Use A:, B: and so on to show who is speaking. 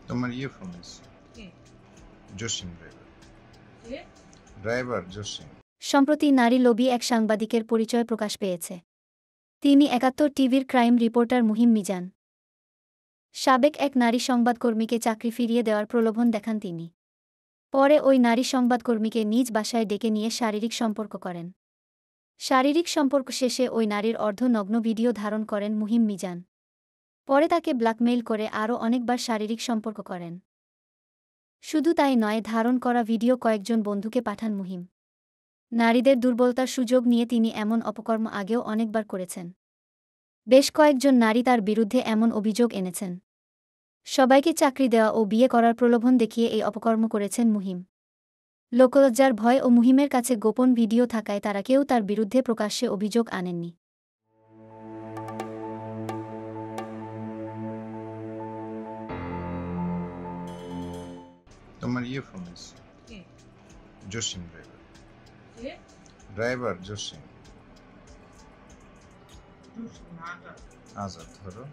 A: তোমার ইয়ে ফোন আছে
B: কে?
A: জসিম ড্রাইভার
B: কে?
A: ড্রাইভার জসিম।
C: সম্প্রতি নারী লোভী এক সাংবাদিকের পরিচয় প্রকাশ পেয়েছে। তিনি ৭১ টিভির ক্রাইম রিপোর্টার মুহিম মিজান। সাবেক এক নারী সংবাদকর্মীকে চাকরি ফিরিয়ে দেওয়ার প্রলোভন দেখান তিনি। পরে ওই নারী সংবাদকর্মীকে নিজ বাসায় ডেকে নিয়ে শারীরিক সম্পর্ক করেন। শারীরিক সম্পর্ক শেষে ওই নারীর অর্ধনগ্ন ভিডিও ধারণ করেন মুহিম মিজান। পরে তাকে ব্ল্যাকমেইল করে আরও অনেকবার শারীরিক সম্পর্ক করেন। শুধু তাই নয়, ধারণ করা ভিডিও কয়েকজন বন্ধুকে পাঠান মুহিম। নারীদের দুর্বলতার সুযোগ নিয়ে তিনি এমন অপকর্ম আগেও অনেকবার করেছেন। বেশ কয়েকজন নারী তার বিরুদ্ধে এমন অভিযোগ এনেছেন। সবাইকে চাকরি দেওয়া ও বিয়ে করার প্রলোভন দেখিয়ে এই অপকর্ম করেছেন মুহিম। লোকলজ্জার ভয় ও মুহিমের কাছে গোপন ভিডিও থাকায় তারা কেউ তার বিরুদ্ধে প্রকাশ্যে অভিযোগ আনেননি।
A: তোমার ইয়ে ফোন আছে
B: কে?
A: জসিম ড্রাইভার
B: কে?
A: ড্রাইভার জসিম
B: জসিম না, আজাদ।
A: আজাদ ধরো।